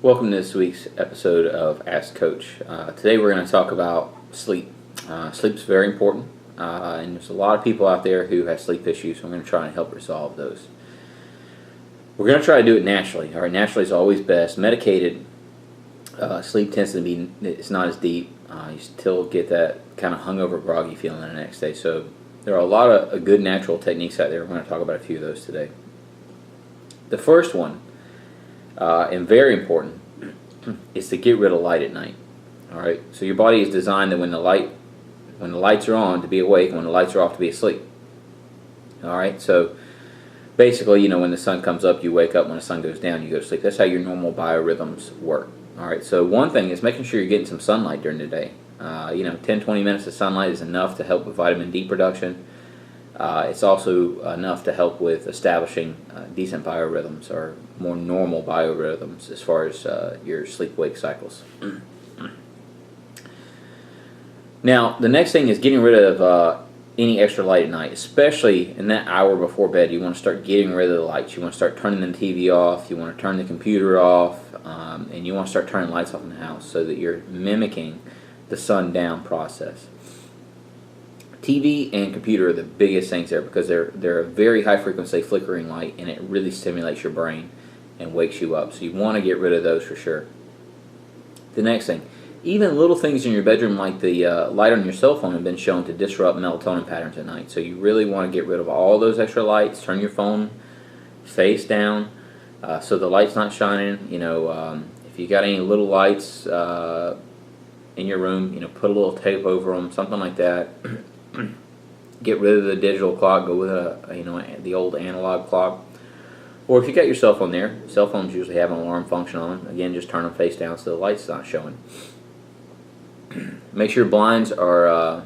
Welcome to this week's episode of Ask Coach. Today we're going to talk about sleep. Sleep's very important, and there's a lot of people out there who have sleep issues, so I'm going to try and help resolve those. We're going to try to do it naturally. All right, naturally is always best. Medicated sleep tends to be, it's not as deep. You still get that kind of hungover, groggy feeling the next day. So there are a lot of good natural techniques out there. We're going to talk about a few of those today. The first one, and very important, is to get rid of light at night. All right. So your body is designed that when the lights are on, to be awake, and when the lights are off, to be asleep. All right. So basically, when the sun comes up, you wake up. When the sun goes down, you go to sleep. That's how your normal biorhythms work. All right. So one thing is making sure you're getting some sunlight during the day. 10-20 minutes of sunlight is enough to help with vitamin D production. It's also enough to help with establishing decent biorhythms or more normal biorhythms as far as your sleep-wake cycles. Now, the next thing is getting rid of any extra light at night, especially in that hour before bed. You want to start getting rid of the lights. You want to start turning the TV off. You want to turn the computer off, and you want to start turning lights off in the house so that you're mimicking the sundown process. TV and computer are the biggest things there because they're a very high frequency flickering light, and it really stimulates your brain and wakes you up. So you want to get rid of those for sure. The next thing, even little things in your bedroom like the light on your cell phone have been shown to disrupt melatonin patterns at night. So you really want to get rid of all those extra lights. Turn your phone face down so the light's not shining. If you got any little lights in your room, put a little tape over them, something like that. Get rid of the digital clock. Go with the old analog clock. Or if you got your cell phone there, cell phones usually have an alarm function on them. Again, just turn them face down so the light's not showing. Make sure your blinds are,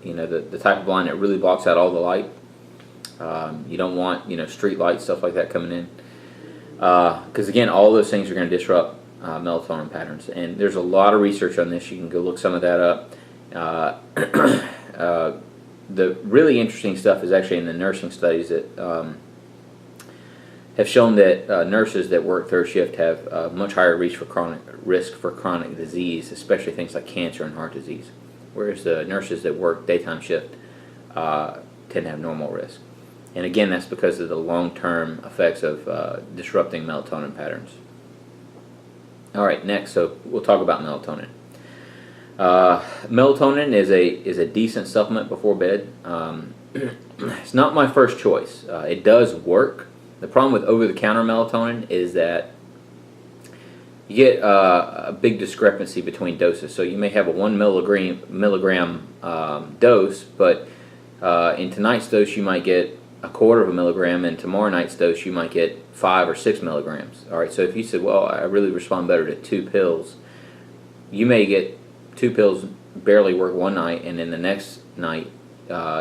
the type of blind that really blocks out all the light. You don't want, street lights, stuff like that coming in. Because again, all those things are going to disrupt melatonin patterns. And there's a lot of research on this. You can go look some of that up. The really interesting stuff is actually in the nursing studies that have shown that nurses that work third shift have a much higher risk for chronic disease, especially things like cancer and heart disease, whereas the nurses that work daytime shift tend to have normal risk. And again, that's because of the long-term effects of disrupting melatonin patterns. All right, next, so we'll talk about melatonin. Melatonin is a decent supplement before bed. It's not my first choice. It does work. The problem with over-the-counter melatonin is that you get a big discrepancy between doses. So you may have a 1 milligram dose, but in tonight's dose you might get a quarter of a milligram, and tomorrow night's dose you might get 5 or 6 milligrams. All right. So if you said, "Well, I really respond better to 2 pills," you may get 2 pills barely work one night, and then the next night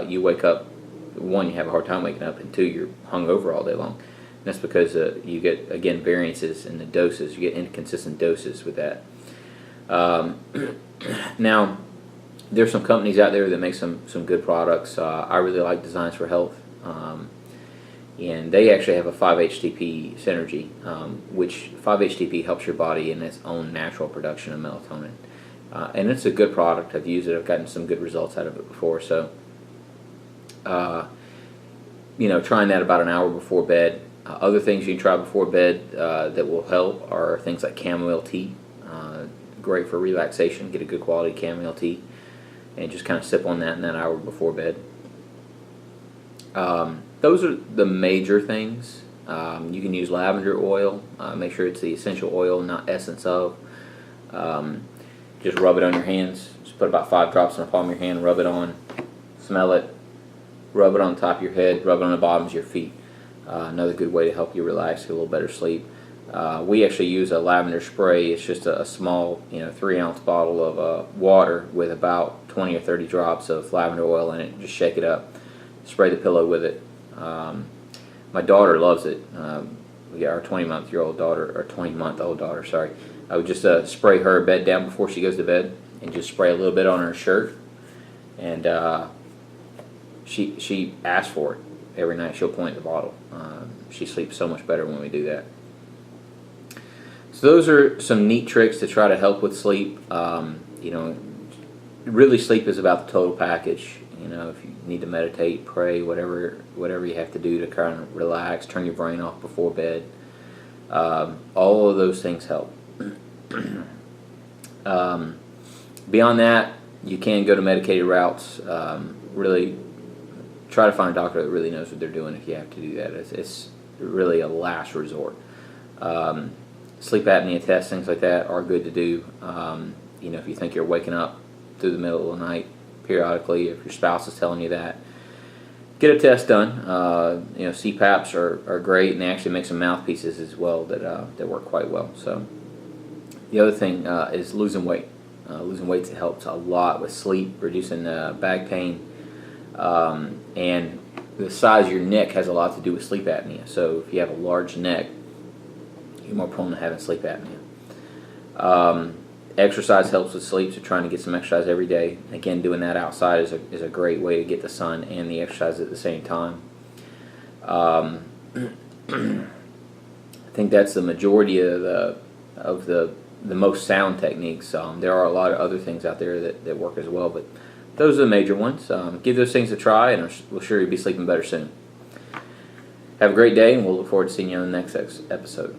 you wake up, 1, you have a hard time waking up, and 2, you're hungover all day long. And that's because you get, again, variances in the doses. You get inconsistent doses with that. Now, there's some companies out there that make some good products. I really like Designs for Health. And they actually have a 5-HTP synergy, which 5-HTP helps your body in its own natural production of melatonin. And it's a good product. I've used it. I've gotten some good results out of it before. So, trying that about an hour before bed. Other things you can try before bed that will help are things like chamomile tea. Great for relaxation. Get a good quality chamomile tea and just kind of sip on that in that hour before bed. Those are the major things. You can use lavender oil. Make sure it's the essential oil, not essence of. Just rub it on your hands. Just put about 5 drops in the palm of your hand, rub it on, smell it, rub it on the top of your head, rub it on the bottoms of your feet. Another good way to help you relax, get a little better sleep. We actually use a lavender spray. It's just a small, 3-ounce bottle of water with about 20 or 30 drops of lavender oil in it. Just shake it up, spray the pillow with it. My daughter loves it. We got our 20-month-old daughter, sorry. I would just spray her bed down before she goes to bed and just spray a little bit on her shirt. And she asks for it every night. She'll point at the bottle. She sleeps so much better when we do that. So those are some neat tricks to try to help with sleep. Really sleep is about the total package. If you need to meditate, pray, whatever you have to do to kind of relax, turn your brain off before bed, all of those things help. Beyond that, you can go to medicated routes. Really try to find a doctor that really knows what they're doing if you have to do that. It's really a last resort. Sleep apnea tests, things like that, are good to do. If you think you're waking up through the middle of the night periodically, if your spouse is telling you that, get a test done. CPAPs are great, and they actually make some mouthpieces as well that work quite well. So the other thing is losing weight. Losing weight helps a lot with sleep, reducing back pain, and the size of your neck has a lot to do with sleep apnea. So if you have a large neck, you're more prone to having sleep apnea. Exercise helps with sleep, so trying to get some exercise every day. Again, doing that outside is a great way to get the sun and the exercise at the same time. I think that's the majority of the most sound techniques. There are a lot of other things out there that work as well, but those are the major ones. Give those things a try, and we'll sure you'll be sleeping better soon. Have a great day, and we'll look forward to seeing you on the next episode.